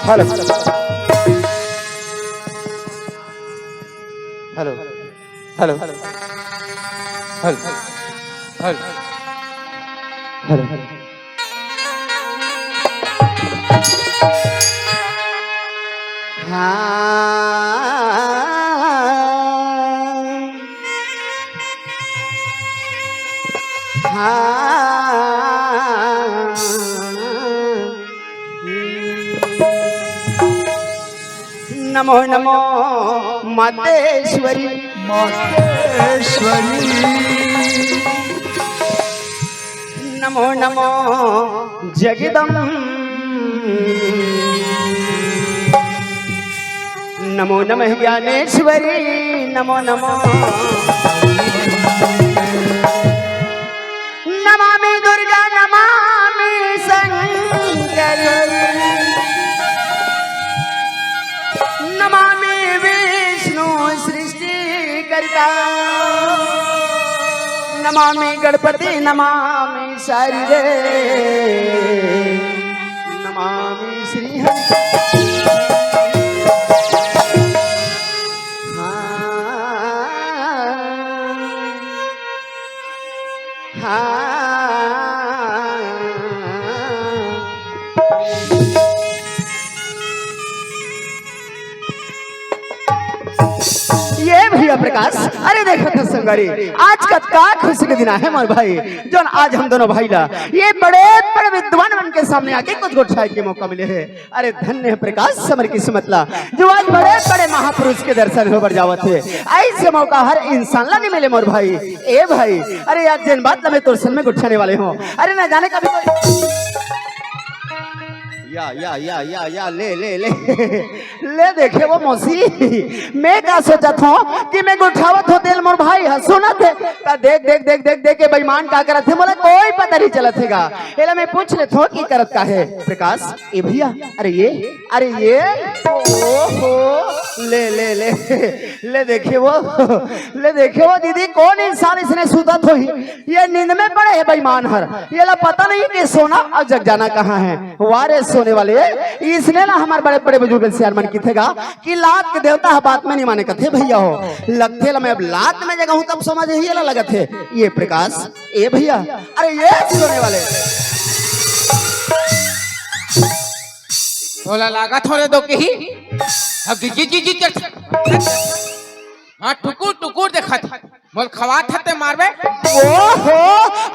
Hello hello hello hello hello hello Namo Namo Mateshwari Mateshwari Namo Namo जगदम्ब नमो नमः ज्ञानेश्वरी नमो नमो नमामि दुर्गा नमामि शंकरी नमामि विष्णु सृष्टिकर्ता नमामि गणपति नमामि शारदे नमामि श्रीहरि ये भैया प्रकाश, अरे देखो तो संगारी, आज का खुशी के दिन है मोर भाई, जो आज हम दोनों भाई ला ये बड़े बड़े विद्वान बन के सामने आके कुछ गोठाई के मौका मिले है। अरे धन्य है प्रकाश समर किस्मत ला, जो आज बड़े बड़े महापुरुष के दर्शन हो जावत है। ऐसे मौका हर इंसान ला नहीं मिले मोर भाई। ए भाई, अरे आज दिन बात ला मैं तोर सन में गुठाने वाले हूँ। अरे ना जाने का भी या ले ले ले ले देखे वो मौसी मैं क्या सोचा था कि मैं गुठावत हो तेल मोर भाई हंसो ना थे ता देख देख देख देख देख के बेईमान का करत थे बोला कोई पता नहीं चलत हैगा एला मैं पूछ ले थो की करत का है प्रकाश ए भैया अरे ये ओहो ले ले ले ले देखे वो दीदी कौन इंसान इसने सूता थो ये नींद में पड़े है बेईमान हर ये ला पता नहीं कि सोना अब जग जाना कहाँ है वारे सोने वाले इसने ना हमारे बड़े बड़े बुजुर्ग से मन की थेगा कि लात के देवता बात में नहीं माने कथे भैया हो लगते ला मैं अब लात में जगह हूं तब समझ ही ला लगा थे ये प्रकाश ए भैया अरे ये सोने वाले थोड़ा लागा थोड़े दो के ही अब जी हाँ टुकुर टुकुर देखा था बोल खवात हते मारबे ओहो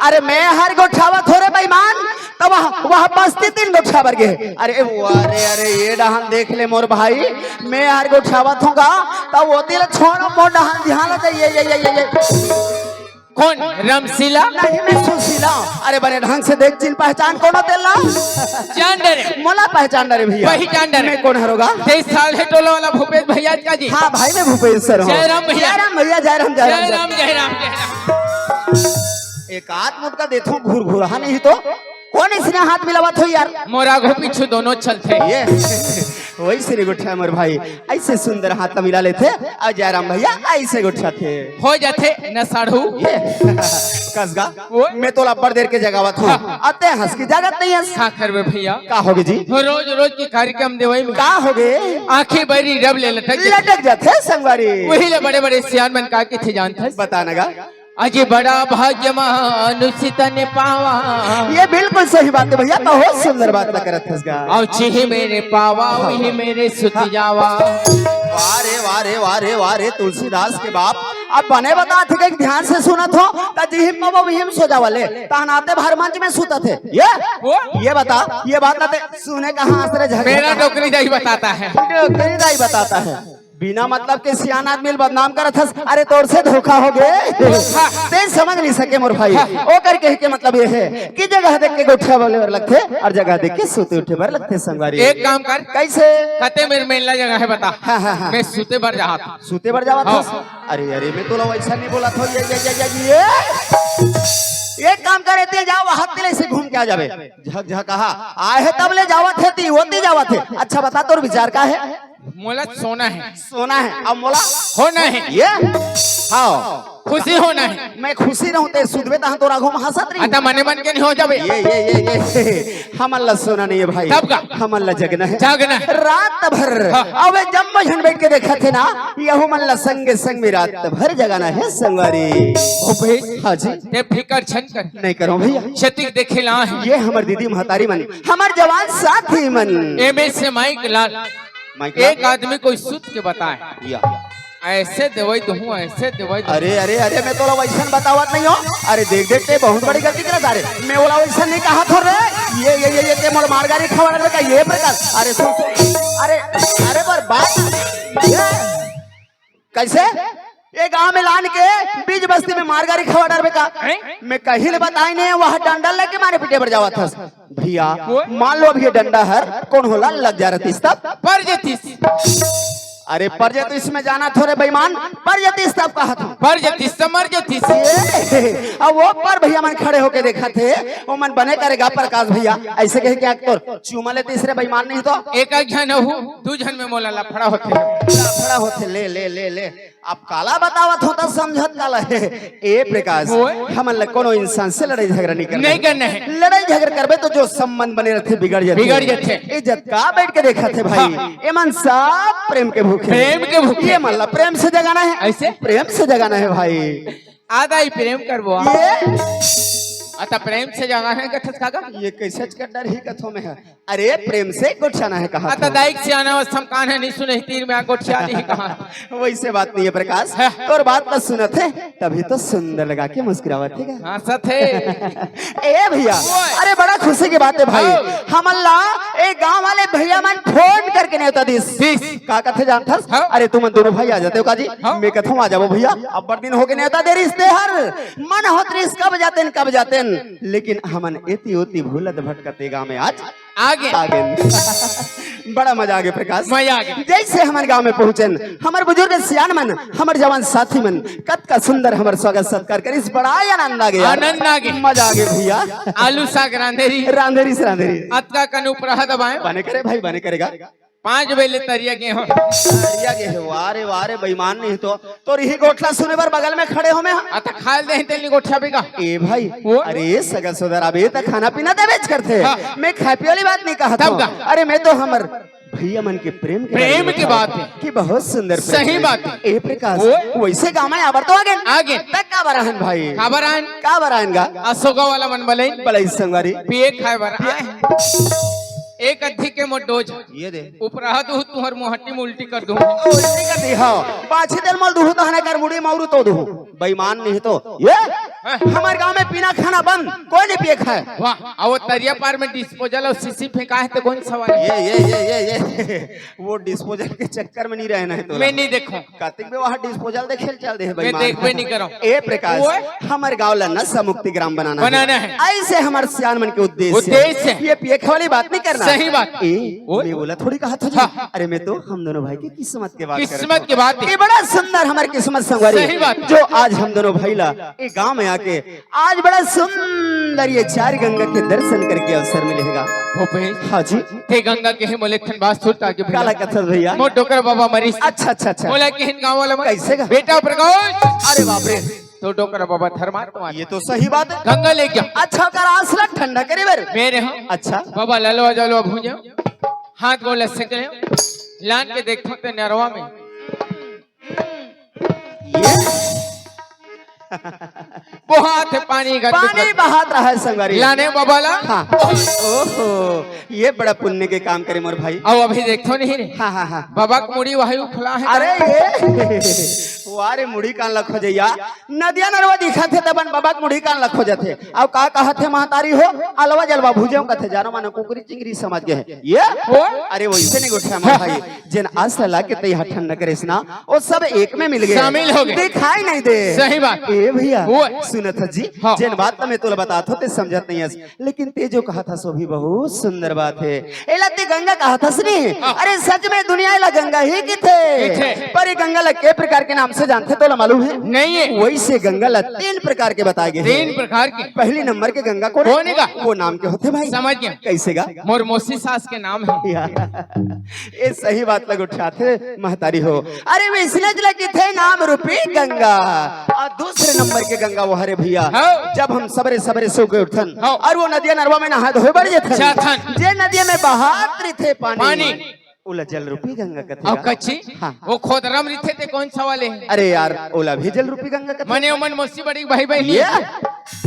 अरे मैं हर गोठावा थोड़े बेईमान तब वह बस्ती 3 गोठा भर गए अरे अरे ये डहान देख ले मोर भाई मैं हर गोठावा थूंगा तब वो दिल छोड़ो मोर डहान ध्यान ये कौन रमशीला नहीं मैं सुशीला अरे बड़े ढंग से देख चिन पहचान कौन तेला जान डरे मोला पहचान डरे भैया वही जान डरे मैं कौन हरोगा 23 साल है टोला वाला भूपेश भैया का जी हाँ भाई मैं भूपेश सर हूँ जय राम भैया जय राम एक हाथ मुटका देता घूर घूरा नहीं तो कौन इसने हाथ मिलावा थो यार मोरा घो पीछू दोनों चलते ये वही से गुठा मोर भाई ऐसे सुंदर हाथ मिला लेते और जयराम भैया ऐसे गुठा थे हो जाते न साढ़ू ये कसगा मैं तो लब्बर देर के जगावा था आते हंस की जगत नहीं है का करबे भैया का होगे जी रोज रोज की कार्यक्रम देवई में का होगे आंखें बड़ी रब ले लटक जाते संगवारी वही ले बड़े बड़े सियान बन का के थे जानते बतानगा अजी बड़ा भाग्यमान उसिता ने पावा ये बिल्कुल सही बात है भैया बहुत सुंदर बात ना करत हसगा और चिहे मेरे पावा वही मेरे सुत जावा वारे तुलसीदास के बाप अब बने बता थे कि ध्यान से सुनत हो ता जिहिम में वो विहिम सो जावले तहनाते भर मंच में सूता थे ये बता ये बात ना सुने कहां आसरे झगड़ा मेरा डोकरी दाई बताता है डोकरी दाई बताता है बिना मतलब के सियान आदमी बदनाम करत हस अरे तोर से धोखा हो गए ते समझ नहीं सके मोर भाई ओ कर कह के मतलब ये है कि जगह देख के गोठा वाले वर लगते और जगह देख के सूते उठे बर लगते संगवारी एक काम कर कैसे कते मेरे मेला जगह है बता हाँ। मैं सूते बर जात सूते बर जावा था अरे मैं तो वैसा नहीं बोला था ये काम करे थे जाओ हाथ तिले से घूम के आ जावे झक झक कहा आए है तब ले जावत है ती होती जावत है अच्छा बता तोर विचार का है मोला सोना है अब मोला होना है ये हाँ खुशी होना है मैं खुशी रहूं ते सुधवे ता तोरा घूम हंसत रही आता मने मन के नहीं हो जावे ये हमल्ला सोना नहीं है भाई तब का हमल्ला जगना है रात भर अब जब मझन बैठ के देखा थे ना यहू मल्ला संग संग में रात भर जगाना है संगवारी भूपेश हाँ जी ते फिकर छन कर नहीं करो भैया क्षति देखे ला है ये हमार दीदी महतारी मन हमार जवान साथी मन एमे से माइक लाल एक आदमी कोई सुत के बताए ऐसे देवई तो हूँ ऐसे देवई अरे मैं तो वैसन बतावत नहीं हो अरे देख देख ते बहुत बड़ी गलती करत अरे मैं बोला वैसन नहीं कहा थो रे ये ते मोर मारगारी खवाने का ये प्रकार अरे सुन अरे पर बात कैसे ये गांव में लान के बीच बस्ती में मारगारी खवा डरबे का मैं कहीं ले बताई नहीं वह डंडा लेके मारे पिटे पर जावा था भैया मान लो अब ये डंडा हर कौन होला लग जा रही तब पर जेतीस अरे परजत इसमें जाना थोड़े बेईमान परजतीस तब कहा था परजतीस समर जतीस अब वो पर भैया मन खड़े होके देखा थे वो मन बने करेगा प्रकाश भैया ऐसे कहे क्या तो चूमा ले तीसरे बेईमान नहीं तो एक जन हो दू जन में मोला लफड़ा होते ले ले ले ले अब काला बतावत होता समझत काला है ए प्रकाश हमन कोनो इंसान से लड़ाई झगड़ा नहीं करना है लड़ाई झगड़ा करबे तो जो संबंध बने रहते बिगड़ जाते इज्जत का बैठ के देखा थे भाई ए मन सब प्रेम के भूखे ये मल्ला प्रेम से जगाना है ऐसे प्रेम से जगाना है भाई आधा ही प्रेम करबो अतः प्रेम से जगाना है कथस काका ये कैसे डर ही कथों में है अरे प्रेम से गोठियाना है कहा अतः दाइक से आना वस्तम कान है नहीं सुने तीर में गोठिया नहीं कहा वैसे बात नहीं है प्रकाश और बात न सुनत है तभी तो सुंदर लगा के मुस्कुरावत है हाँ सत है ए भैया अरे बड़ा खुशी की बात है भाई हम अल्लाह एक गांव वाले भैया मन फोन करके नहीं होता दिस का कथे जानता अरे तुम दोनों भाई आ जाते हो काजी मैं कथों आ जाओ भैया अब बड़ दिन हो गए नहीं होता देर रिश्ते हर मन होत रिस कब जाते लेकिन हमन एती ओती भूलत भटकते गाँव में आज आगे आगे बड़ा मजा आ गया प्रकाश। मजा आ गया। जैसे हमारे गांव में पहुंचन हमार बुजुर्ग सियान मन हमार जवान साथी मन कत का सुंदर हमार स्वागत सत्कार कर इस बड़ा आनंद आ गया। आनंद आ गया। मजा आ गया भैया। आलू साग रांधेरी रांधेरी से रांधेरी अतका कनु प्रहा दबाए बने करे भाई बने करेगा 5 बेले तरिया के हो अरिया के है वारे वारे बेईमान नहीं तो रही गोठला सुने पर बगल में खड़े हो में अत खाल दे तेली गोठा बेगा ए भाई वो? अरे सगा सोदर अबे तक खाना पीना दे बेच करते हाँ। मैं खापी वाली बात नहीं कहा तब था। का? अरे मैं तो हमर भैया मन के प्रेम की बात है कि बहुत सुंदर प्रेम सही है। बात है। ए प्रकाश वो? वैसे गाँव में आबर तो आगे आगे तक का बराहन भाई खबर आन का बराहन गा अशोका वाला मन बले बलाई संगवारी पिए खाए बर एक अद्धी के मोडोज ये दे उपराह दू तुहर मुहट्टी में उल्टी कर दूं उल्टी कर दी हाँ बाछी तेल मल दूह तो हने कर मुड़ी मारू तो दूह बेईमान नहीं तो ये हमारे गांव में पीना खाना बंद कोई नहीं पिए खाए। वाह और तरिया पार में डिस्पोजल और सीसी फेंका है तो कौन सवाल है? ये वो डिस्पोजल के चक्कर में नहीं रहना है तो मैं नहीं देखूं कार्तिक में वहाँ डिस्पोजल देखे चल दे मैं देखबे नहीं करूं। ए प्रकाश हमारे गांव ला नशा मुक्ति ग्राम बनाना है ऐसे हमारे सियान मन के उद्देश्य है। ये पिए खाने वाली बात नहीं करना सही बात। मैं बोला थोड़ी कहा था जी। अरे मैं तो हम दोनों भाई की किस्मत के बात किस्मत की बात है। ये बड़ा सुंदर हमारी किस्मत संगवारी सही बात। जो आज हम दोनों भाई ला एक गांव में आके आज बड़ा सुंदर ये 4 गंगा के दर्शन करके अवसर मिलेगा। भूपेश हाँ जी ते गंगा के ही मोलेखन बात सुनता के काला कथा भैया मो डोकर बाबा मरी अच्छा बोला कि हिन गांव वाला कैसे गा? बेटा प्रकाश अरे बाप रे तो डोकर बाबा धर्मात्मा ये तो सही बात है। गंगा ले गया अच्छा कर आसला ठंडा करे बर मेरे हो अच्छा बाबा ललवा जलवा भूंजे हाथ गोल सके लान के देखो तो नरवा में ये बहुत पानी का पानी बहात रहा है संगवारी लाने बाबा ला हाँ ओहो ये बड़ा पुण्य के काम करे मोर भाई। अब अभी देखो नहीं रे हाँ हाँ हाँ बाबा को मुड़ी वायु खुला है अरे ये वारे मुड़ी कान लखो जइया नदिया नरवा दिखा थे तबन बाबा के मुड़ी कान लखो जाते अब का कहा थे महतारी हो अलवा जलवा भुजे कथे जानो मानो कुकरी चिंगरी समझ गए ये वो? अरे वैसे नहीं गोठा मोर भाई जिन आज ला के तई ठंडा करे ना वो सब एक में मिल गए शामिल हो गए दिखाई नहीं दे सही बात ए भैया वो? सुनत जी हाँ। जिन बात मैं तोला बतात होते समझत नहीं हस लेकिन ते जो कहा था सो भी बहुत सुंदर बात है एला ते गंगा कहा था सनी हाँ। अरे सच में दुनिया ला गंगा ही की थे पर ये गंगा ला के प्रकार के नाम से जानते तो मालूम है नहीं है वैसे गंगा ला 3 प्रकार के बताए गए 3 प्रकार के पहली नंबर के गंगा कौन कौन है गा? वो नाम के होते भाई समझ गया कैसे गा मोर मौसी सास के नाम है ये सही बात लग उठाते महतारी हो अरे वे इसलिए जिला की थे नाम रूपी गंगा और दूसरे नंबर के गंगा वो हरे भैया हाँ। जब हम सबरे सबरे सो के उठन हाँ। और वो नदिया नरवा में नहा धोए बढ़ जाते जाथन। जे नदिया में बहात थे पानी। उला जल रूपी गंगा और कथे कच्ची हाँ। वो खोदरम रिथे ते कौन सवाल है अरे यार ओला भी जल रूपी गंगा कथे मने मन मौसी बड़ी भाई बहनी ये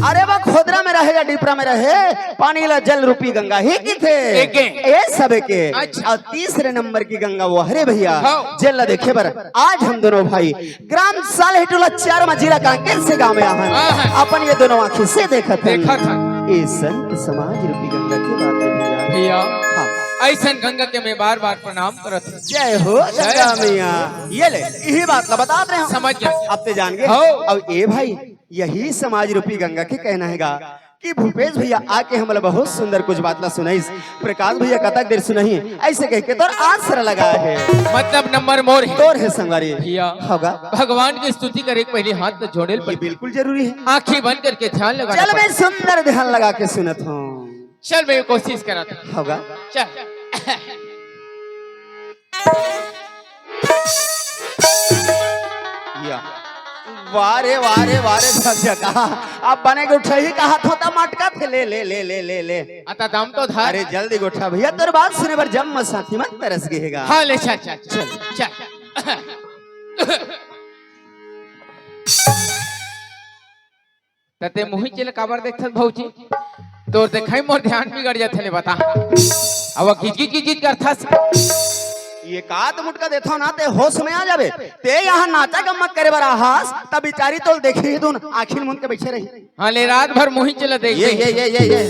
अरे वो खोदरा में रहे या डिपरा में रहे पानी ला जल रूपी गंगा ही की थे एके। ए सब के अच्छा। और तीसरे नंबर की गंगा वो हरे भैया हाँ। जल देखे बर आज हम दोनों भाई ग्राम साल हेटुला 4 मजिला कांकेर से गांव में आहन हाँ। अपन ये दोनों आंखें से देखा देखा था ये संत समाज रूपी गंगा की बात है भैया भैया हाँ। ऐसा गंगा के मैं बार बार प्रणाम करत हूं। जय हो गंगा मैया ये ले यही बात ला बता रहे हैं समझ गया अब ते जान गए हो। अब ए भाई यही समाज रूपी गंगा के कहना हैगा कि भूपेश भैया आके हमला बहुत सुंदर कुछ बात ला सुनाई प्रकाश भैया कतक देर सुनाई ऐसे कह के तोर आसर लगा है मतलब नंबर मोर है तोर है संगवारी भैया होगा भगवान की स्तुति करे पहले हाथ तो जोड़े ये बिल्कुल जरूरी है आंखें बंद करके ध्यान लगा चल मैं सुंदर ध्यान लगा के सुनत हूँ चल मैं कोशिश करा था होगा चल या वारे वारे वारे भक्ष्य कहा अब बने के उठे ही कहा था मटका थे ले ले ले ले ले ले आता दाम तो था अरे जल्दी गोठा भैया तेरे बात सुने पर जम साथी मत तरस गएगा हाँ ले चल चल चल चल तते मुही चले काबर देखत भौजी तोर देखाई मोर ध्यान बिगड़ जाथे ले बता अब किच करथा ये का तो मुटका देथो ना ते होश में आ जावे ते यहाँ नाचा गम्मत करे बरा हास तब बिचारी तो देखी ही दून आखिर मुन के बैठे रही हाँ ले रात भर मुही चले देख ये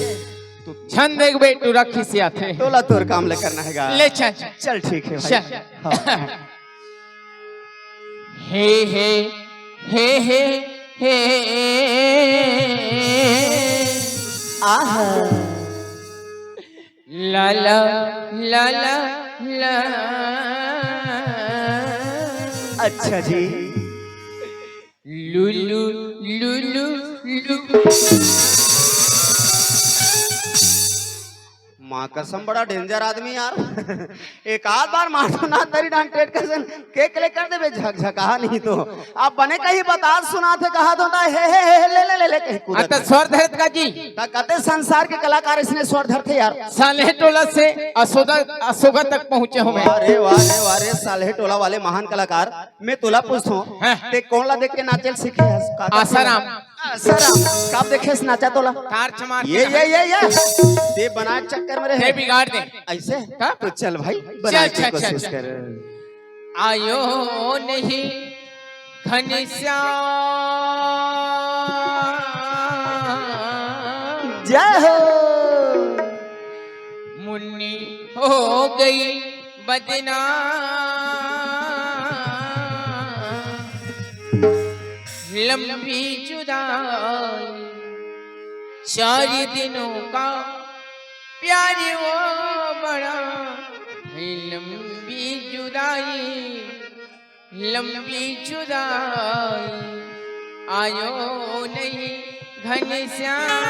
छन देख बे तू रखी से आथे तोला तोर काम ले करना हैगा ले चल चल ठीक है भाई चल हाँ। हे हे हे हे हे आहा ला ला ला ला ला। अच्छा जी। लुलु लुलु लुलु। माँ कसम बड़ा डेंजर आदमी यार। एक आध बार मारो ना तेरी डांट टेट कसन केक ले कर दे बे झकझका नहीं तो आप बने कहीं बता सुना थे कहा तो हे ले कहीं कूदा आता स्वर धरत का जी कहते संसार के कलाकार इसने स्वर धरते यार। साले टोला से अशोका तक पहुँचे हो मैं। अरे वारे वारे साले टोला वाले महान कलाकार मैं तोला पूछता हूँ ते कौन ला देख के नाचल सीखे आसाराम आसाराम कब देखे नाचा तोला तार चमार ये दे बना चक्कर में रहे बिगाड़ दे ऐसे हाँ? तो चल भाई बना चल, के चल, कोशिश चल, कर। आयो नहीं घनश्याम जय हो मुन्नी हो गई बदनाम लंबी जुदाई 4 दिनों का प्यार वो बड़ा है लंबी जुदाई आयो नहीं घनश्याम।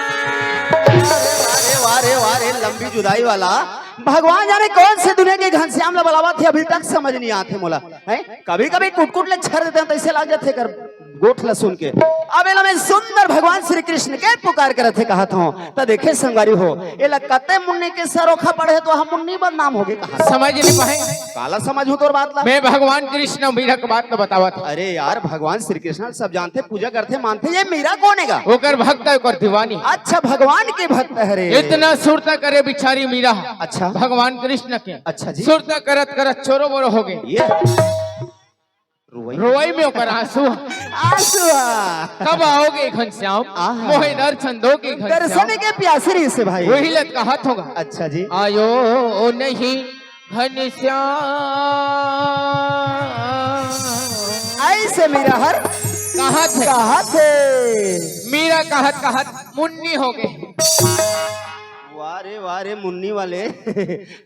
वारे वारे लंबी जुदाई वाला भगवान जाने कौन से दुनिया के घनश्याम ला बुलावा थे अभी तक समझ नहीं आते मोला है कभी कभी कुट ले छर देते हैं तो ऐसे लग जाते कर गोठ ला सुन के अब एला में सुंदर भगवान श्री कृष्ण के पुकार करत थे कहा था तो देखे संगारी हो एला कते मुन्नी के सरोखा पढ़े तो हम मुन्नी बदनाम हो गए कहा समझ नहीं पाए काला समझ हूं तोर बात ला मैं भगवान कृष्ण मीरा की बात तो बतावा था। अरे यार भगवान श्री कृष्ण सब जानते पूजा करते मानते ये मीरा कौन है ओकर भक्त है ओकर दीवानी। अच्छा भगवान के भक्त है रे इतना सुरता करे बिचारी मीरा अच्छा भगवान कृष्ण के अच्छा जी सुरता करत करत चोरो बोरो हो गए ये रोई में ओकर आंसू आंसू कब आओगे घनश्याम मोहे दर्शन दोगे दर्शन घनश्याम के प्यासे रही से भाई वही लत का हाथ होगा। अच्छा जी आयो नहीं घनश्याम ऐसे मीरा हर कहा थे मीरा कहत मुन्नी हो गए। वारे मुन्नी वाले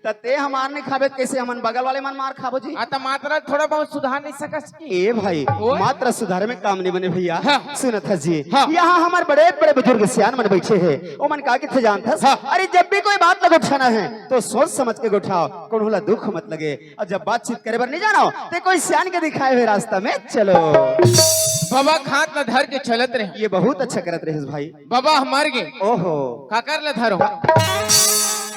तते हमार ने खाबे कैसे हमन बगल वाले मन मार खाबो जी आता मात्रा थोड़ा बहुत सुधार नहीं सकस की ए भाई मात्रा सुधार में काम नहीं बने भैया। हाँ। सुनत है जी हाँ। यहाँ हमारे बड़े बड़े बुजुर्ग सियान मन बैठे हैं ओ मन का के थे जानता हाँ। अरे जब भी कोई बात लग उठाना है तो सोच समझ के उठाओ कौन होला दुख मत लगे और जब बातचीत करे बर नहीं जाना तो कोई सियान के दिखाए हुए रास्ता में चलो बाबा खात न धर के चलत रहे ये बहुत अच्छा करत रहे भाई बाबा मर गए ओहो काकर ल धरो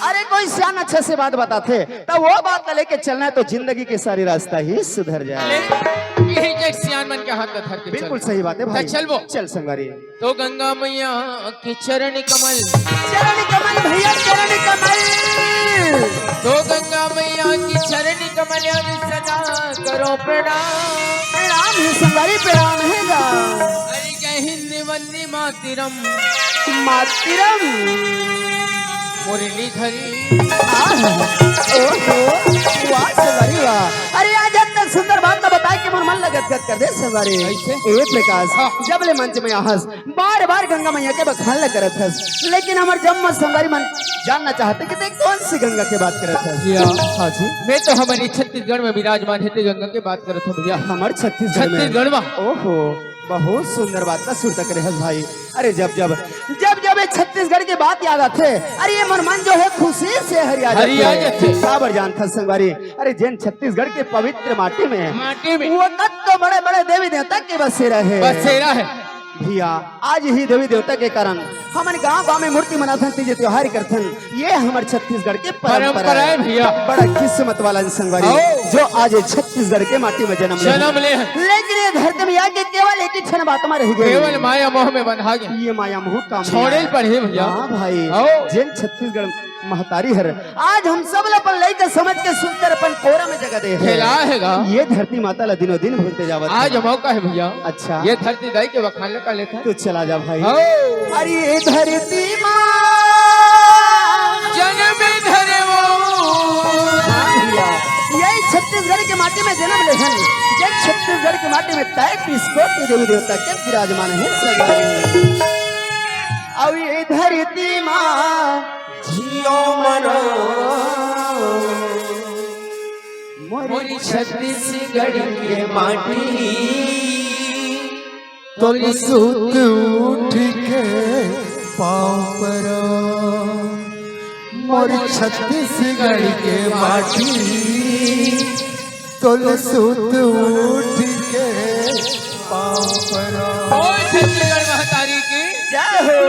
अरे कोई सियान अच्छे से बात बताते तब वो बात लेके चलना है तो जिंदगी के सारी रास्ता ही सुधर जाए। यही जग सियान मन के हाथ में धर के बिल्कुल सही बात है भाई चल वो चल संगारी तो गंगा मैया की चरण कमल भैया चरण कमल तो गंगा मैया की चरण कमल सदा करो प्रणाम है संगारी प्रणाम है गा हरि जय हिंद वंदे मातरम मुरलीधरी अरे आज तक सुंदर बात तो बताए कि मन लगत गत कर दे सवारी ए प्रकाश जब ले मंच में आहस बार बार गंगा मैया के बखान ल करत हस लेकिन हमर जब संगारी मन जानना चाहते कि ते कौन सी गंगा के बात करत हस। हां जी मैं तो हमारे छत्तीसगढ़ में विराजमान है गंगा की बात करत हूं भैया हमर छत्तीसगढ़ में ओहो बहुत सुंदर बात का सुर तक रहे भाई। अरे जब छत्तीसगढ़ की बात याद आते अरे ये मन जो है खुशी से हरिया जाते खबर जानता संगवारी अरे जैन छत्तीसगढ़ के पवित्र माटी में वो तक तो बड़े बड़े देवी देवता के बसेरा है भैया। आज ही देवी देवता के कारण हमारे गांव में मूर्ति मनाथन तीज त्योहार करथन ये हमारे छत्तीसगढ़ के परंपरा है भैया। बड़ा किस्मत वाला संगवारी जो आज छत्तीसगढ़ के माटी में जन्म ले लेकिन ये धरती में आके केवल एक ही क्षण बात में रह गई केवल माया मोह में बंधा गया ये माया मोह काम छोड़े पड़े भैया। हाँ भाई जैन छत्तीसगढ़ महतारी हर आज हम सब अपन लइका समझ के सुंदर अपन कोरा में जगह दे है ये धरती माता ला दिनों दिन भूलते जावत आज मौका है भैया। अच्छा ये धरती दाई के बखाने का लेखा तू चला जा भाई। अरे ये धरती माँ जन्म धरे यही छत्तीसगढ़ के माटी में जन्म ले ये छत्तीसगढ़ के माटी में 33 कोटि देवी देवता के विराजमान है और ये धरती माँ जियो मरो मोरी छत्तीसगढ़ के माटी तोली सूत उठ के पाँव परो मोर छत्तीसगढ़ के माटी तोली सूत उठ के पाँव परो छत्तीसगढ़ महतारी की जय हो।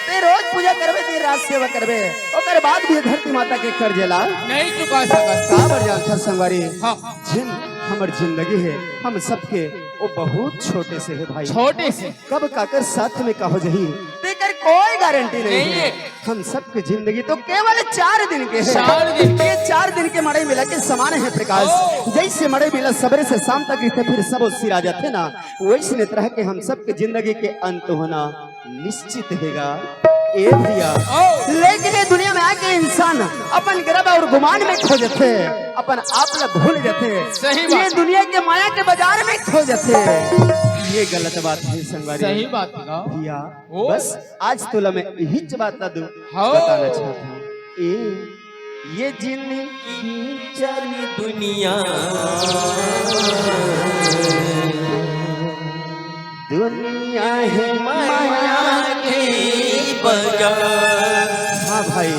ते रोज पूजा करबे, दिन रात सेवा करबे, ओकर बाद भी धरती माता के कर्जेला नहीं चुका सकत। का बर जानता संगवारी, हाँ जिन हमर जिंदगी है हम सबके वो बहुत छोटे से है भाई। छोटे से कब काकर साथ में कहो जही तेकर कोई गारंटी नहीं नहीं है। है। हम सबके जिंदगी तो केवल 4 दिन के है। 4 दिन के। ये 4 दिन के मड़ई मिला के समान है प्रकाश। जैसे मड़ई मिला सवेरे से शाम तक रहते फिर सब सिरा जाते ना, वैसे तरह के हम सबके जिंदगी के अंत होना निश्चित हैगा। ए भैया लेकिन ये दुनिया में आके इंसान अपन गर्व और गुमान में खो जाते, अपन आप ला भूल जाते। सही बात। ये दुनिया के माया के बाजार में खो जाते, ये गलत बात है संगवारी। सही बात है। भैया ओ। बस आज तुला मैं यही बात ला दूं, हाँ। बताना चाहता हूँ। ये जिंदगी चली दुनिया दुनिया है माया के बाजार हाँ भाई,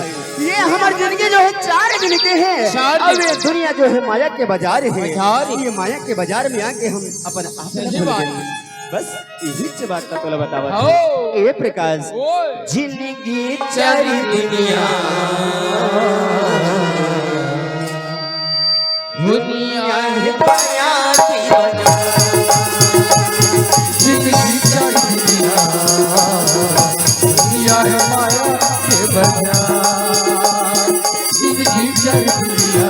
ये हमारी जिंदगी जो है 4 दिन के हैं। 4 अब दिन। ये दुनिया जो है माया के बाजार है। बाजार है। ये माया के बाजार में आके हम अपन आप सही भूल बात गए। है। बस यही बात का तोला बतावा हो। ए प्रकाश ओए जिंदगी चली दुनिया दुनिया है माया की बाजार जिंदगी चली दुनिया दुनिया है माया के बाजार जिंदगी चली दुनिया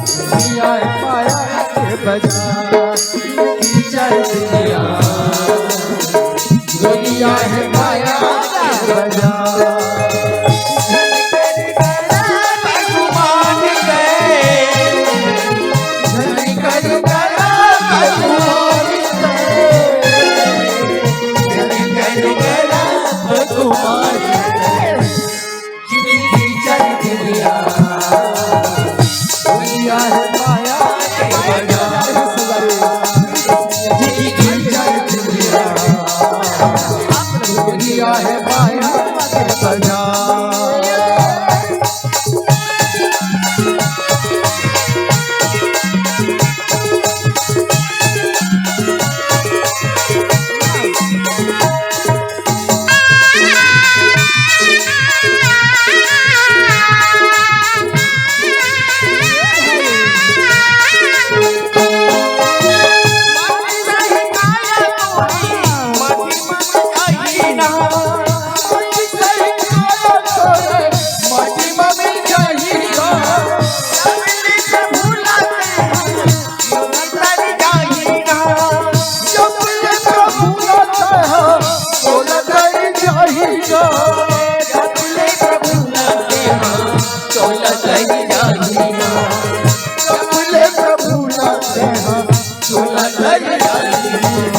दुनिया है माया के बाजार जिंदगी चली दुनिया दुनिया है माया के बाजार है माया के बाजार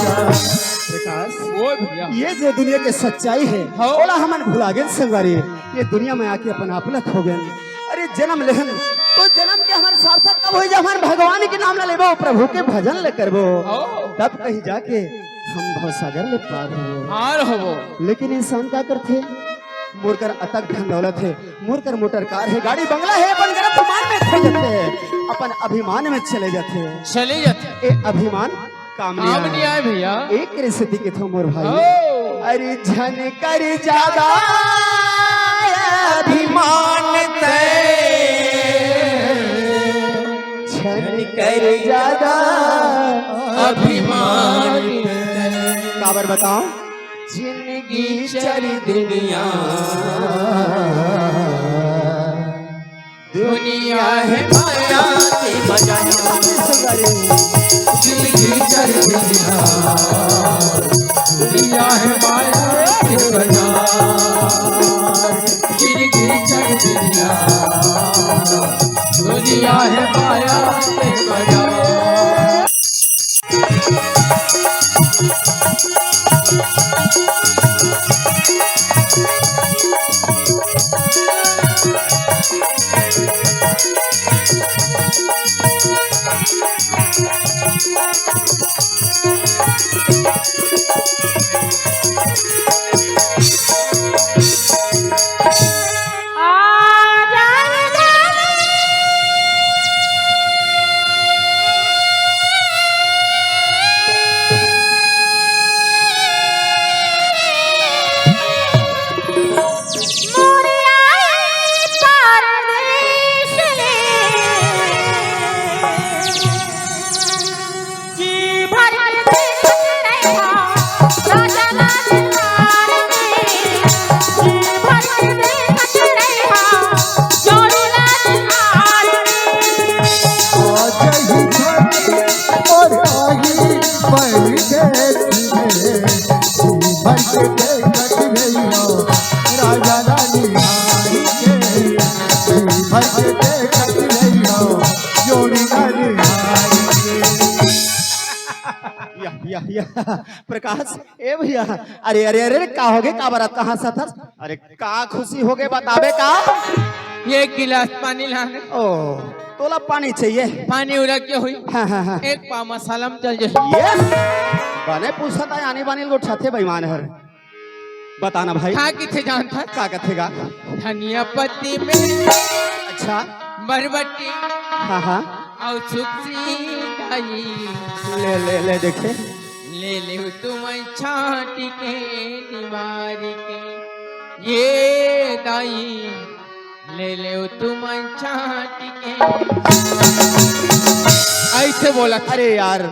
प्रकाश ओए भैया ये जो दुनिया के सच्चाई है हाँ। ओला हमन भुला गेल संगवारी। ये दुनिया में आके अपन आप लख हो गए। अरे जन्म लेहन तो जन्म के हमारे सार्थक कब हो जा, हमारे भगवान के नाम ले लेबो, प्रभु के भजन ले करबो, हो तब कहीं जाके हम भवसागर ले पार हो। हार हो लेकिन इंसान क्या करते, मोरकर अतक धन दौलत है, मोरकर मोटर कार है, गाड़ी बंगला है, अपन गर्भ प्रमाण में खो जाते हैं, अपन अभिमान में चले जाते हैं। चले जाते ए अभिमान काम नहीं काम नहीं आए। आए भैया। एक रिश्ते के थो मोर भाई। हो अरे झन कर ज्यादा अभिमान झन कर ज्यादा अभिमान काबर बताओ जिंदगी चली दुनिया दुनिया है माया के बाजार जिंदगी चली दुनिया दुनिया है माया के बाजार जिंदगी चली दुनिया दुनिया है माया के बाजार भैया प्रकाश ए भैया अरे अरे अरे का होगे का बारात कहाँ से था अरे का खुशी होगे बताबे का ये गिलास पानी लाने ओ तोला पानी चाहिए पानी उड़ा के हुई हाँ। एक पा मसाला में चल जाए ये बने पूछा था आने बाने लोग छाते बेईमान हर बताना भाई खा किथे जान था का कथेगा धनिया पत्ती में अच्छा बरबट्टी हाँ हाँ और सुखसी दाई ले ले ले देखे ले ले तुम छाटी के दीवारी के ये दाई ले ले तुम छाटी के ऐसे बोला अरे यार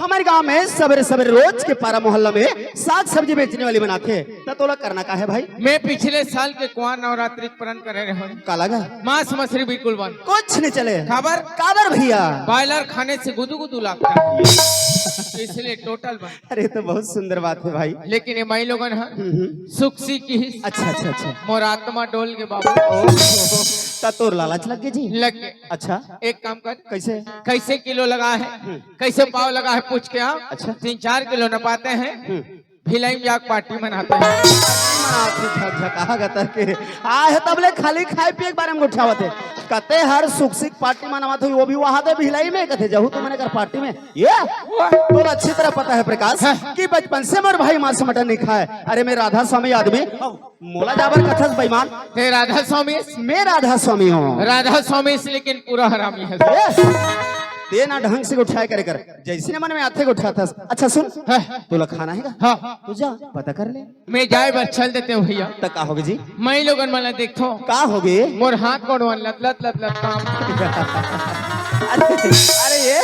हमारे गांव में सवेरे सवेरे रोज के पारा मोहल्ला में साग सब्जी बेचने वाली बनाते तो तोला करना का है भाई मैं पिछले साल के कुआं नवरात्रि प्रण कर रहे हैं का लगा मांस मछली बिल्कुल बंद कुछ नहीं चले खबर काबर भैया बॉयलर खाने से गुदू गुदू लगता है इसलिए टोटल बंद अरे तो बहुत सुंदर बात है भाई लेकिन ये मई लोगन है सुखसी की ही अच्छा अच्छा अच्छा मोर आत्मा डोल के बाबू ता तोर लालच लग गई जी लग के अच्छा एक काम कर कैसे कैसे किलो लगा है कैसे पाव लगा है पूछ के आप अच्छा 3-4 किलो न पाते हैं भिलाई में जाकर पार्टी मनाते हैं कहा गतर के आए तबले खाली खाए पिए के बारे में उठावत है कहते हर सुख सिख पार्टी मनावत हुई वो भी वहां दे भिलाई में कहते जहू तो मैंने कर पार्टी में ये तो अच्छी तरह पता है प्रकाश कि बचपन से मेरे भाई मांस मटन नहीं खाए अरे मैं राधा स्वामी आदमी मोला जाबर कथस बेईमान ते राधा स्वामी मैं राधा स्वामी हूँ राधा स्वामी लेकिन पूरा हरामी है ये ना ढंग से उठाया करे कर जैसे मन में आते उठाता अच्छा सुन तोला खाना है हाँ तू जा पता कर ले मैं जाए बस चल देते हूँ भैया तक का होगे जी मैं लोगन मला देखो का होगे मोर हाथ कोड़वन लत लत लत लत काम अरे ये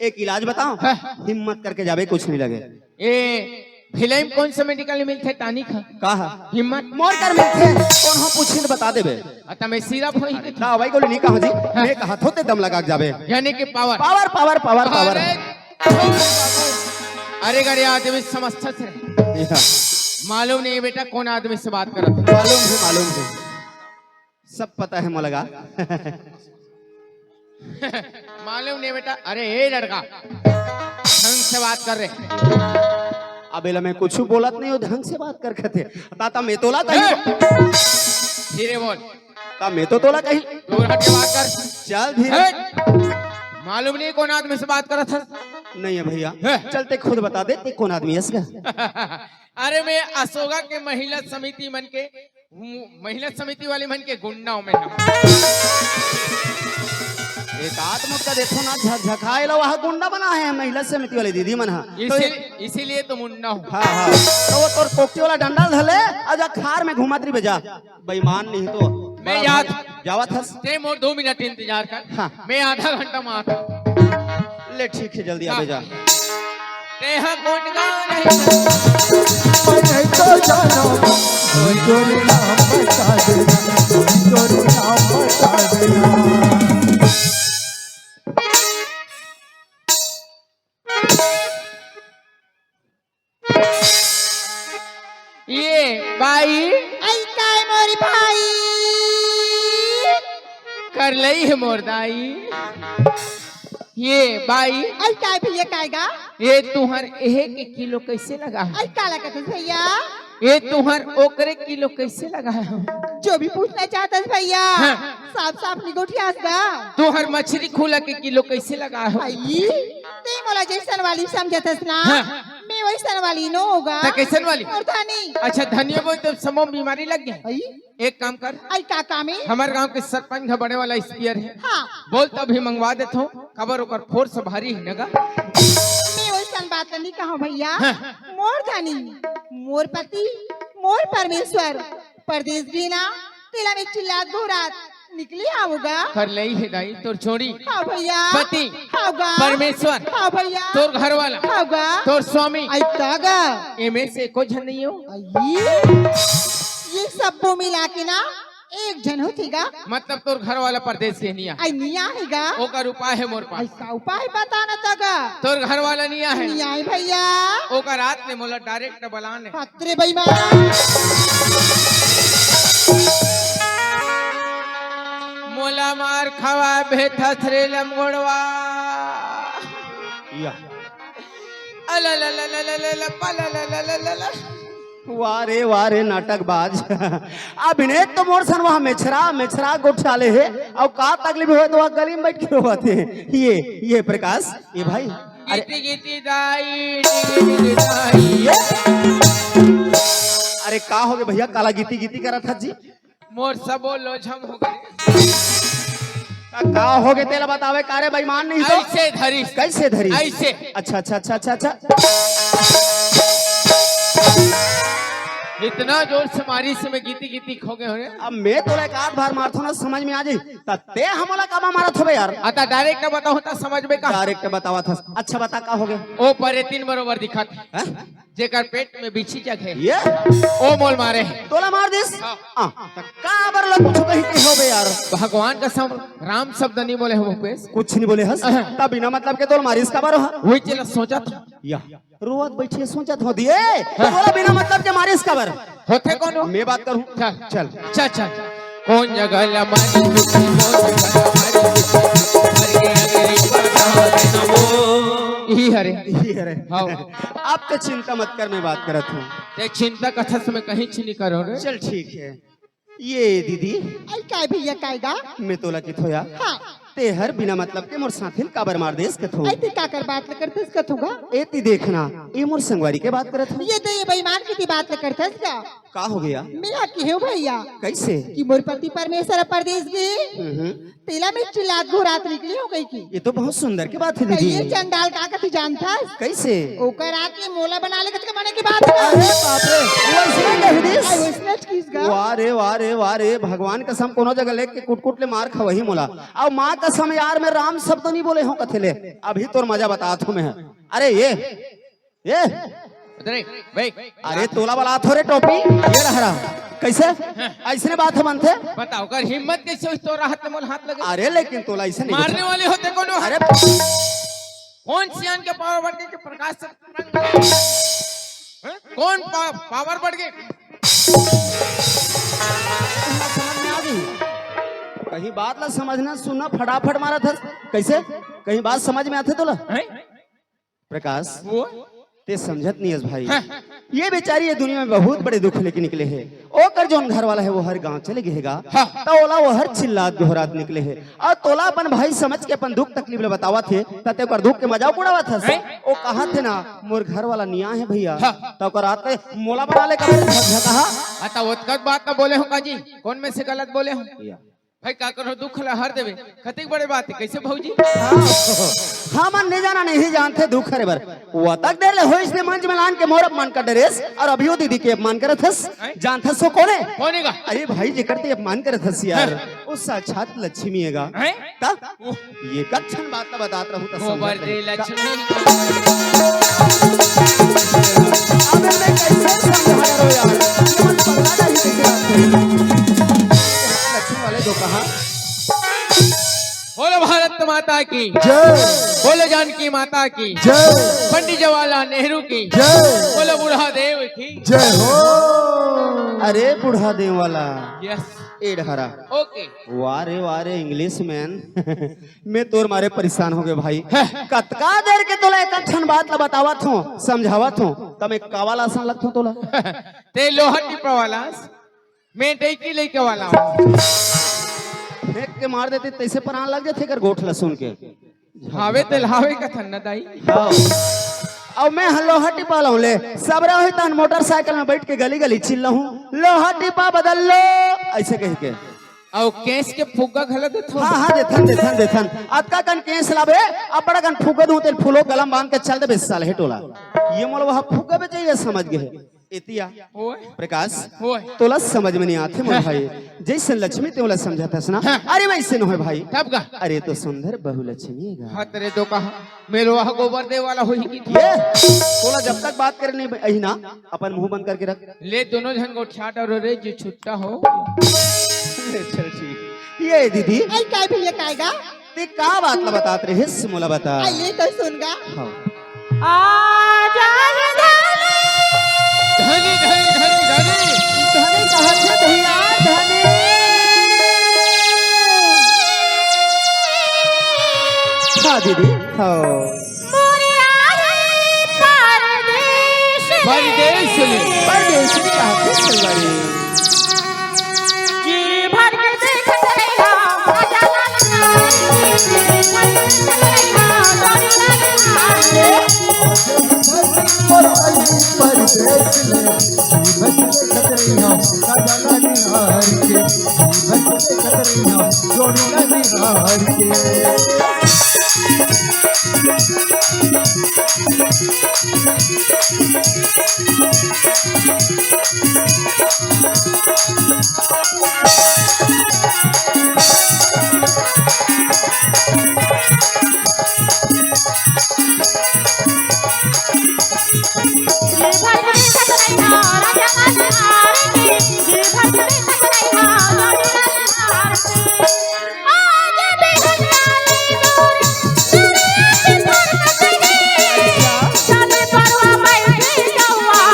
एक इलाज बताओ हिम्मत करके जावे कुछ नहीं लगे ए भिलाई में कौन सा मेडिकल मिलते तानी खा कहा हिम्मत मोर कर मिलते कौन हम पूछे तो बता देबे अतः मैं सिरप होई के ना भाई को नहीं कहा जी मैं कहा थोते दम लगा के जावे यानी कि power power power power power अरे गड़े आदमी समझता से मालूम नहीं बेटा कौन आदमी से बात कर रहा मालूम है सब पता है मोलगा मालूम नहीं बेटा अरे ये लड़का ढंग से बात कर रहे अबेला मैं कुछ बोलत नहीं हो ढंग से बात कर थे ताता मैं तोला कहीं धीरे बोल ता मैं तो तोला कहीं दूर हट के बात कर चल धीरे मालूम नहीं कौन आदमी से बात कर रहा था नहीं है भैया चलते खुद बता दे ते कौन आदमी है इसका अरे मैं अशोका के महिला समिति मन के महिला समिति वाले मन के गुंडाओं में एक आत्मत का देखो ना झकझकाए लो वहाँ गुंडा बना है महिला समिति वाली दीदी मन इसीलिए तो मुंडा हूँ हाँ हाँ तो वो तोर पोक्टी वाला डंडा धले आजा खार में घुमात्री बेजा बेईमान नहीं तो मैं याद जावत हस ते मोर 2 मिनट इंतजार कर हाँ। मैं आधा घंटा में आता ले ठीक है जल्दी आ जा ते हाँ कौन गाँव नहीं मैं तो जानो तोरे नाम बता देना तोरे नाम बता देना ये भाई आई काय मोरी भाई कर लई है मोर दाई ये भाई आई काय भैया कायगा ये तुहर एक किलो कैसे लगा है आई काला कहते भैया ये तुहर ओकरे किलो कैसे लगा है जो भी पूछना चाहता है भैया हाँ। साफ साफ निगोठियास गा तुहर मछली खुला के किलो कैसे लगा है आई ते मोला जैसन वाली समझतस ना हाँ। मैं वैसन वाली नो होगा तो कैसन वाली और थानी अच्छा धनिया बोल तो समो बीमारी लग गई आई एक काम कर आई काका में हमारे गांव के सरपंच का बड़े वाला स्पीयर है हाँ बोल तो अभी मंगवा देता हूँ खबर ओकर फोर्स भारी है नगा मैं वैसन बात नहीं कहा भैया मोर धनी मोर पति मोर परमेश्वर परदेश भी ना तिला में चिल्लात घोरात निकली आओगा कर लई है दाई तोर छोड़ी हाँ भैया पति होगा परमेश्वर हाँ भैया तोर घर वाला होगा तोर स्वामी आई तागा इनमें से कोई जन नहीं हो ये सब को मिला के ना एक जन होतीगा मतलब तोर घर वाला परदेश से नहीं आई निया हैगा ओकर उपाय है मोर पास ऐसा उपाय बताना तागा तोर घर वाला नहीं है निया है भैया ओकर रात में मोला डायरेक्ट बलाने पत्रे बेईमान मोला मार खवा भेथा थरे लमगोड़वा या वारे नाटकबाज अभिनय तो मोर सन वहाँ मेछरा गोठाले है और का तकलीफ हो तो गली में बैठ के रोते हैं ये प्रकाश ये भाई गीती गीती दाई गीती दाई ये अरे का हो गए भैया काला गीती गीती करा था जी मोर सबो लोझम हो गए का हो गए तेला बतावे कारे बेईमान नहीं तो ऐसे धरी कैसे धरी ऐसे अच्छा इतना जोर से मारी से मैं गीती गीती खो गए हो रे अब मैं तो एक आध बार मारथो ना समझ में आ जाई ते हमला का मारा थोबे यार आता डायरेक्ट बताओ होता समझ में का डायरेक्ट बतावा था अच्छा बता का हो गए ओ परे तीन बरोबर दिखत जेकर पेट में बिछी जगह ये ओ मोल मारे तोला मार दिस का बर ला कुछ कही के होबे यार भगवान कसम राम शब्द नहीं बोले हो पेश कुछ नहीं बोले हस तब बिना मतलब के तोल मारिस का बार हो वही चला सोचा था या रोवत बैठे सोचत हो दिए तोला बिना मतलब के मारिस का बार होते कौन हो मैं बात करूं चल कौन जगह लमारी दुखी कौन जगह हमारी दुखी हरे हाँ आप तो चिंता मत कर मैं बात करत हूँ ते चिंता कथा से मैं कहीं छिनी करो रे चल ठीक है ये दीदी आई काय भैया कायगा मैं तोला की थोया हाँ ते हर बिना मतलब के मोर साथिल काबर मार देस के थो आई ते का कर बात करते इसका थोगा एती देखना ये मोर संगवारी के बात करत हो ये तो ये बेईमान की बात करते इसका का हो गया मैं की हो भैया कैसे कि मोर पति परमेश्वर परदेश गए तेला में चिल्लात घोरात निकली हो गई की ये तो बहुत सुंदर की बात है दीदी ये चंडाल का कथी जानता कैसे ओकर रात में मोला बना ले के माने की बात अरे बाप रे वो इसने कह दिस आई उसने किसका वारे भगवान कसम कोनो जगह लेके कुट ले मार खा वही मोला और माँ कसम यार मैं राम शब्द नहीं बोले हूँ कथेले अभी तो मजा बतात हूँ मैं अरे ये भाई अरे तोला वाला थो रे टोपी ये रहा कैसे ऐसे बात है मनते बताओ कर हिम्मत कैसे हुई तो राहत में मोल हाथ लगे अरे लेकिन तोला ऐसे नहीं मारने वाले होते कौन हो अरे कौन सियान के पावर बढ़ गए के प्रकाश से कौन पावर बढ़ गए समझ में आ गई कहीं बात ला समझना सुनना फटाफट मारा था कैसे कहीं बात समझ में आते तोला प्रकाश वो ते समझत नहीं है भाई ये बेचारी ये दुनिया में बहुत बड़े दुख लेके निकले है ओकर जोन घर वाला है वो हर गांव चले गएगा तो ओला वो हर चिल्लात गोहरात निकले है और तोला अपन भाई समझ के अपन दुख तकलीफ ले बतावा थे तते ओकर दुख के मजाक उड़ावा था ओ कहा थे ना मोर घर वाला निया है भैया तो ओकर आते मोला बना ले कहा आता ओतकत बात ना बोले हो काजी कौन में से गलत बोले हो भाई का करो दुख ला हर देवे कतिक बड़े बात है कैसे भौजी हाँ मन नहीं जाना नहीं जानते दुख हरे बर वो तक देर ले हो इसने मंच में लान के मोर अपमान कर डरेस और अभी वो दीदी के अपमान करत हस जानत सो कौन है कौनेगा अरे भाई जे करते अपमान करत हस यार उस साक्षात लक्ष्मी हैगा तब ये कक्षण बात बतात रहूं तो गोबर दे लक्ष्मी अब मैं कैसे समझा रहा यार मन पगला नहीं दिख लक्ष्मी वाले दो कहा बोलो भारत माता की जय बोलो जानकी माता की जय पंडित जवाहरलाल नेहरू की जय बोलो बूढ़ा देव की जय हो अरे बूढ़ा देव वाला यस एड हरा ओके वारे इंग्लिश मैन मैं तोर मारे परेशान हो गए भाई कतका देर के तोला एक क्षण बात ला बतावत हूँ समझावत हूँ तब एक कावाला आसान लगत हूँ तोला ते लोहटी प्रवाला मैं टेकी लेके वाला फेंक के मार देते तैसे परान लग जाते कर गोठ लसुन के हावे ते लावे का थन्ना दाई और मैं लोहा टिपा लाऊं ले सबरा हुई तन मोटरसाइकिल में बैठ के गली गली चिल्ला हूँ लोहा टिपा बदल लो ऐसे कह के और केस के फुग्गा घला दे थो हाँ देथन अतका कन केस लाबे अब बड़ा कन फुग्गा दूं तेल फूलो गलम बांध के चल दे 20 साल है टोला ये मोल वहां फुग्गा पे चाहिए समझ गए इतिया प्रकाश तोला समझ में नहीं आते मोर भाई जैसे लक्ष्मी तोला समझाता ना अरे वैसे न हो भाई तब का अरे तो सुंदर बहु लक्ष्मी हाँ तेरे तो कहा मेरे वहाँ गोबर दे वाला हो ही की ये तोला जब तक बात करे नहीं अही ना अपन मुंह बंद करके रख ले दोनों जन को छाट और रे जो छुट्टा हो चल ठीक ये दीदी आई काय भैया कायगा ते का बात ला बतात रे हिस्स मोला बता आई ये तो सुनगा हाँ धनी धनी धनी धनी धनी कहा छे भैया धनी हाँ दीदी हाँ और आई परदेश में जीवन के कतरिया सजना निहार के जीवन के कतरिया जोड़िया निहार के परवा बैठे दिया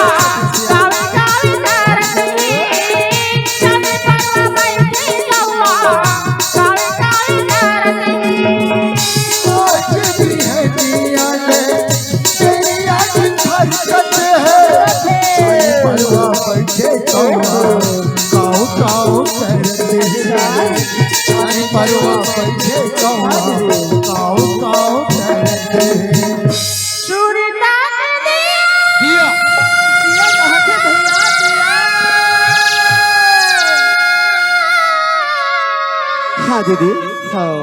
हाँ दीदी हाँ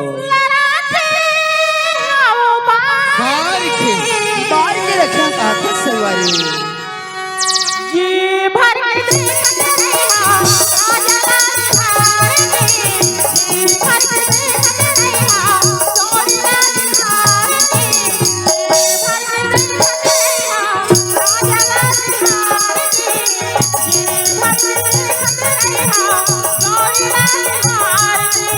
बाहर के बाहर के रखना काफी सवारी ये भर के देखत रहिया आजा भर के देखत रहिया जोड़िया निहार के भर के देखत रहिया आजा भर के देखत रहिया जोड़िया निहार के